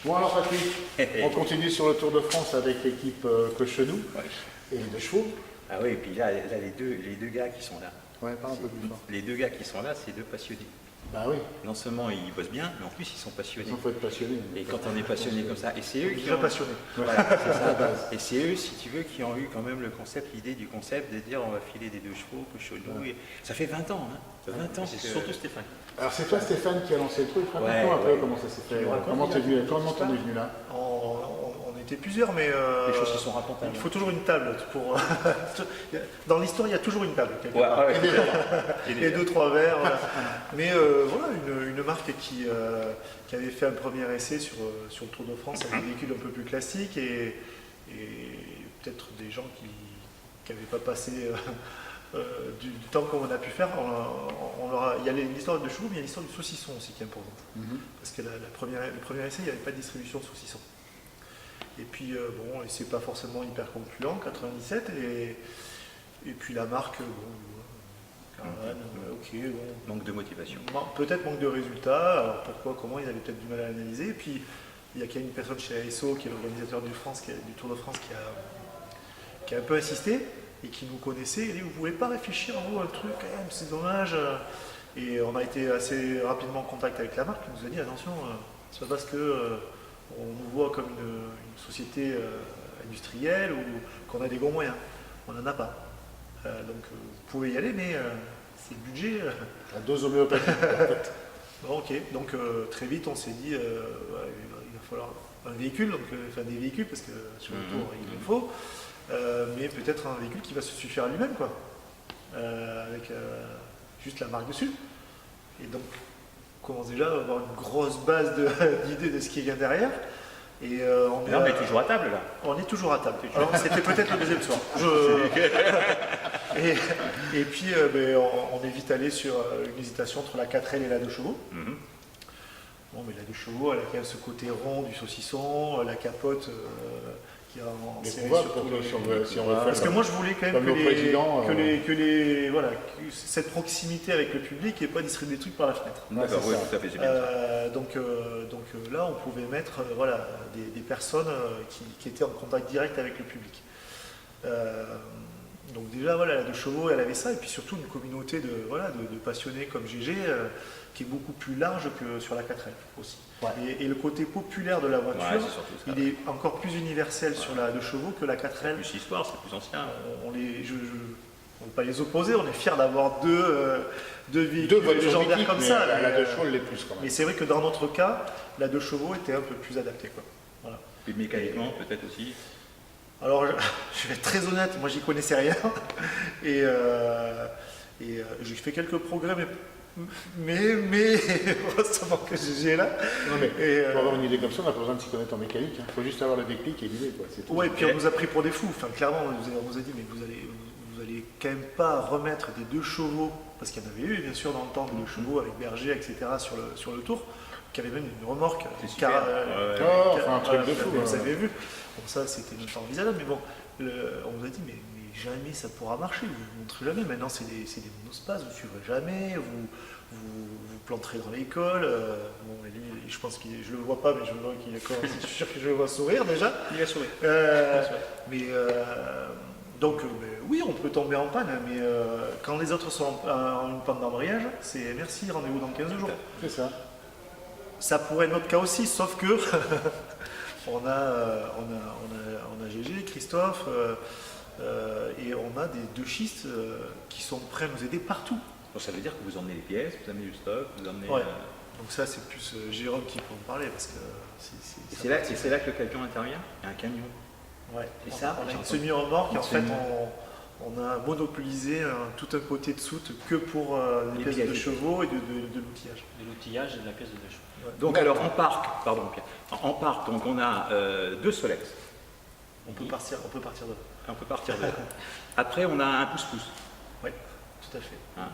Bon alors Patrick, on continue sur le Tour de France avec l'équipe Cochenou et les 2 chevaux. Ah oui, et puis là les deux gars qui sont là. Ouais, parle un peu plus fort. Les 2 gars qui sont là, c'est 2 passionnés. Bah oui, Non seulement ils bossent bien, mais en plus ils sont passionnés. il faut être passionné. Et quand on est passionné comme ça, et c'est eux qui Déjà ont... passionné. Voilà, c'est ça. Et c'est eux, si tu veux, qui ont eu quand même le concept, l'idée du concept de dire on va filer des 2 chevaux, Cochenou. Et... Ça fait 20 ans, hein. 20 ans. C'est surtout Stéphane. Alors c'est toi Stéphane qui a lancé le truc, raconte-nous Ouais, un peu ouais. comment ça s'est fait. racontes, Comment t'es venu, comment l'histoire t'en es venu là? On était plusieurs, mais Les choses qui sont racontables. il faut toujours une table pour. Dans l'histoire, il y a toujours une table. quelque Ouais, part. ouais. Et 2-3 verres. Voilà. Mais voilà, une marque qui avait fait un premier essai sur le Tour de France avec des véhicules un peu plus classiques et peut-être des gens qui n'avaient pas passé du temps comme on a pu faire. Il y a l'histoire de chevaux, mais il y a l'histoire du saucisson aussi qui est importante. Parce que le premier essai, il n'y avait pas de distribution de saucisson. Et puis, bon, et c'est pas forcément hyper concluant, 97, et puis la marque, Caravane, ok, bon. Manque de motivation. Peut-être manque de résultats, alors pourquoi, comment, ils avaient peut-être du mal à l'analyser. Et puis, il y a une personne chez ASO, qui est l'organisateur du Tour de France, qui a un peu insisté, et qui nous connaissait, et dit, vous ne pouvez pas réfléchir en vous, un truc, quand même, c'est dommage. Et on a été assez rapidement en contact avec la marque, qui nous a dit, attention, c'est pas parce que on nous voit comme une société industrielle ou qu'on a des gros moyens. On n'en a pas. Donc vous pouvez y aller, mais c'est le budget. La dose homéopathique. Bon, ok, donc très vite on s'est dit, il va falloir un véhicule, donc enfin des véhicules, parce que sur le tour il en faut, mais peut-être un véhicule qui va se suffire à lui-même, quoi, avec juste la marque dessus. Et donc on commence déjà à avoir une grosse base d'idées de ce qui vient derrière. Et On est toujours à table là. on est toujours à table. Alors c'était peut-être le deuxième soir. Et puis on est vite allé sur une hésitation entre la 4L et la 2 chevaux. Bon, mais la 2 chevaux, elle a quand même ce côté rond du saucisson, la capote qui a en Mais série on va, sur pour tous que- les- si on veut faire Parce que comme- moi je voulais quand même comme nos présidents, voilà, que cette proximité avec le public et pas distribuer des trucs par la fenêtre. D'accord, c'est oui, ça. tout à fait, c'est bien ça. Donc là, on pouvait mettre voilà, des personnes qui étaient en contact direct avec le public. Donc déjà, voilà, la 2 chevaux, elle avait ça, et puis surtout une communauté de passionnés comme GG qui est beaucoup plus large que sur la 4L aussi. Ouais. Et le côté populaire de la voiture, Ouais, c'est surtout ça. il est encore plus universel sur la 2 chevaux que la 4L. Plus histoire, c'est plus ancien. On ne veut pas les opposer, on est fiers d'avoir deux véhicules Deux voitures légendaires mythiques, comme mais ça. la mais, 2 chevaux l'est plus quand mais même. c'est vrai que dans notre cas, la 2 chevaux était un peu plus adaptée, quoi. Voilà. Et mécaniquement, peut-être aussi. Alors, je vais être très honnête, moi j'y connaissais rien. Et j'ai fait quelques progrès, mais heureusement que GG est là. Non, mais Et, pour avoir une idée comme ça, on n'a pas besoin de s'y connaître en mécanique. Il faut juste avoir le déclic et l'idée, quoi. C'est tout. ouais, et puis on nous a pris pour des fous. Enfin, clairement, on nous a dit, mais vous allez quand même pas remettre des 2 chevaux, parce qu'il y en avait eu, bien sûr, dans le temps, des 2 chevaux avec berger, etc., sur le tour, qui avait même une remorque. C'est super. Enfin, un truc de fou. Vous avez vu. Bon, ça, c'était même pas envisageable, mais bon, on nous a dit, mais jamais ça pourra marcher, vous ne montrez jamais. Maintenant, c'est des monospaces, vous ne suivrez jamais, vous planterez dans l'école. Bon, et lui, je pense que je le vois pas, mais je vois qu'il est encore. Je suis sûr que je le vois sourire déjà. Il a sauvé. Donc, oui, on peut tomber en panne, mais quand les autres sont en une panne d'embrayage, c'est merci, rendez-vous dans 15 jours. C'est ça. Ça pourrait être notre cas aussi, sauf que on a GG, Christophe, et on a des 2 schistes qui sont prêts à nous aider partout. Donc ça veut dire que vous emmenez les pièces, vous amenez du stock, vous emmenez... Ouais. Donc ça, c'est plus Jérôme qui peut en parler, parce que Et c'est là que le camion intervient. Il y a un camion. Ouais. Et ça, on a une j'entends- semi-remorque, et en fait, Semi- on a monopolisé tout un côté de soute que pour les pièces de pièces. chevaux et de l'outillage. De l'outillage et de la pièce de 2 chevaux. Donc alors en parc, pardon Pierre, en parc, donc on a 2 Solex. On peut partir de là. On peut partir de là. Après on a un pouce-pouce. Oui, tout à fait. Hein.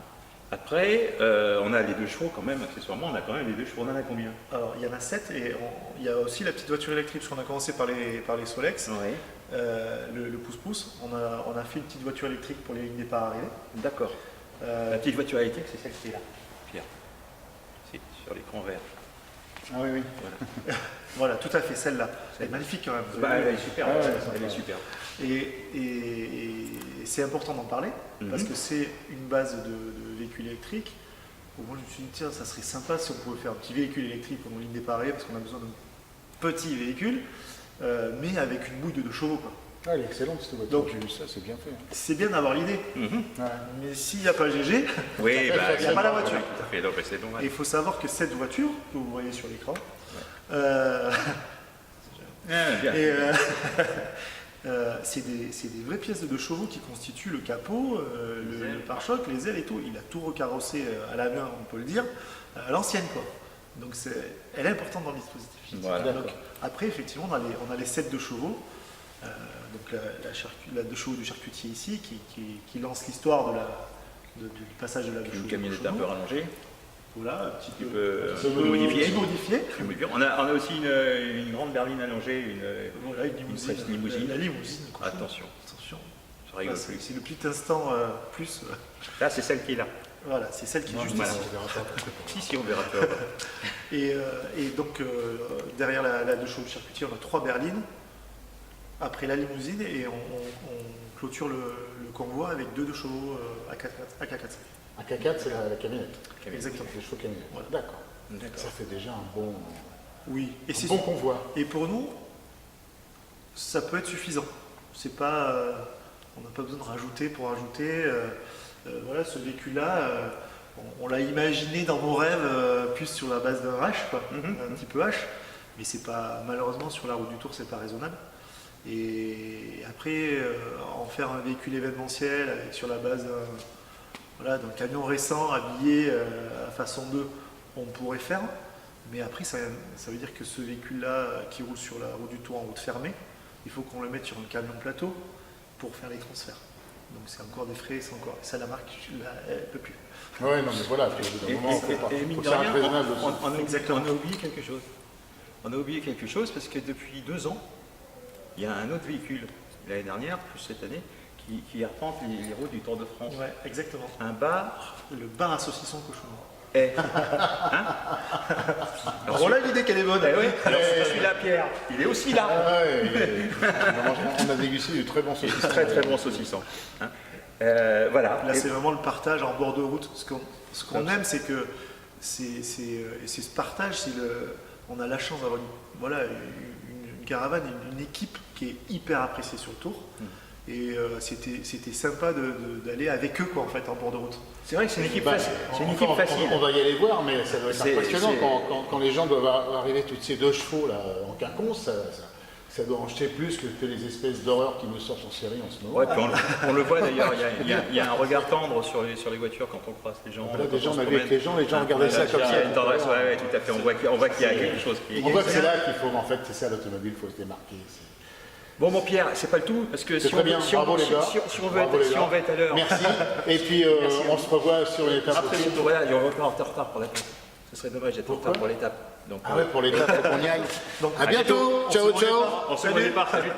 Après on a les 2 chevaux quand même, accessoirement on a quand même les 2 chevaux. On en a combien? Alors, il y en a 7, et il y a aussi la petite voiture électrique, parce qu'on a commencé par les Solex. Oui. Le pouce-pouce, on a fait une petite voiture électrique pour les lignes départ arrivées. D'accord. La petite voiture électrique, c'est celle qui est là, Pierre. C'est sur l'écran vert. Ah oui, oui. Voilà, tout à fait, celle-là. Elle est magnifique quand même. Bah, elle est super. Ouais, ouais, elle est super. Et c'est important d'en parler parce que c'est une base de véhicule électrique. Moi, je me suis dit, tiens, ça serait sympa si on pouvait faire un petit véhicule électrique en ligne déparée parce qu'on a besoin d'un petit véhicule, mais avec une bouille de 2 chevaux, quoi. Ah, elle est excellente cette voiture. Donc, j'ai vu ça, c'est bien fait. Hein. C'est bien d'avoir l'idée, Ouais. mais s'il n'y a pas GG, Oui, il n'y a pas la voiture. Tout à fait, donc c'est dommage. Et il faut savoir que cette voiture, que vous voyez sur l'écran, Ah, bien. c'est des vraies pièces de 2 chevaux qui constituent le capot, le pare-choc, les ailes et tout. Il a tout recarrossé à la main, on peut le dire, à l'ancienne, quoi. Donc elle est importante dans le dispositif. Voilà. Donc, après, effectivement, on a les 7 2 chevaux. Donc la 2 chevaux du charcutier ici qui lance l'histoire du passage de la 2 chevaux. Une camionnette un peu rallongée, Voilà, un petit peu modifiée. modifié. On a aussi une grande berline allongée, Voilà, une limousine. petite limousine. La limousine. Attention, Attention. ça rigole Là, plus. c'est le petit instant plus. Là, c'est celle qui est là. Voilà, c'est celle qui est juste voilà. ici. On verra pas après. Si, on verra tout. Et donc, derrière la 2 chevaux de charcutier, on a 3 berlines. Après la limousine, et on clôture le convoi avec 2 chevaux AK4. Un K4, c'est la camionnette. Exactement. Les chevaux camionnette. Voilà. D'accord. D'accord. Ça fait déjà un bon Oui, et c'est bon convoi. Et pour nous, ça peut être suffisant. C'est pas, on n'a pas besoin de rajouter pour rajouter. Voilà, ce véhicule-là, on l'a imaginé dans nos rêves, plus sur la base d'un H, quoi, un petit peu H. Mais c'est pas, malheureusement, sur la route du Tour, c'est pas raisonnable. Et après, en faire un véhicule événementiel sur la base d'un camion récent habillé à façon 2, on pourrait faire. Mais après, ça veut dire que ce véhicule-là qui roule sur la route du Tour en route fermée, il faut qu'on le mette sur un camion plateau pour faire les transferts. Donc c'est encore des frais, c'est encore. Ça, la marque, elle ne peut plus. Ouais, non, mais voilà, puis au bout d'un moment, faut mine que de ça rien, reste raisonnable aussi. on a oublié quelque chose. On a oublié quelque chose parce que depuis 2 ans, il y a un autre véhicule, l'année dernière, plus cette année, qui arpente les routes du Tour de France. Ouais, exactement. Un bar Le bar à saucisson cochon. est. Alors voilà l'idée qu'elle est bonne. Eh oui, alors celui-là, Pierre, il est aussi là. Ah ouais, on a dégusté du très bon saucisson. Très très bon saucisson. Hein. Voilà. Là, c'est vraiment le partage en bord de route. Ce qu'on aime, c'est que c'est ce partage. On a la chance d'avoir une caravane, une équipe qui est hyper appréciée sur le Tour. Et c'était sympa d'aller avec eux, quoi, en fait, en bord de route. C'est vrai que c'est une équipe, Bah, c'est une équipe facile. On va y aller voir, mais ça doit être C'est- impressionnant c'est- quand les gens doivent arriver toutes ces 2 chevaux là, en quinconce. Ça doit en jeter plus que les espèces d'horreurs qui nous sortent en série en ce moment. Ouais, puis on le voit d'ailleurs, il y a un regard tendre sur les voitures quand on croise les gens. Là, quand déjà, on on se a vu avec promène. les gens regardaient ça comme Il y ça. a une tendresse, ouais, tout à fait. On voit qu'il y a quelque chose qui est. On voit que c'est là qu'il faut, en fait, c'est ça l'automobile, il faut se démarquer. Bon, mon Pierre, c'est pas le tout, parce que C'est si très on, bien, si on- bravo les si- gars. si- si on veut Bravo, être, les si gars. on veut être à l'heure. Merci. Et puis, on se revoit sur l'étape. Après, voilà, il y aura pas en retard pour l'étape. Ce serait dommage d'être en retard pour l'étape. Donc, Ah ouais, pour l'étape, faut qu'on y aille. Donc, À bientôt. Ciao, ciao. on se voit au départ. Salut.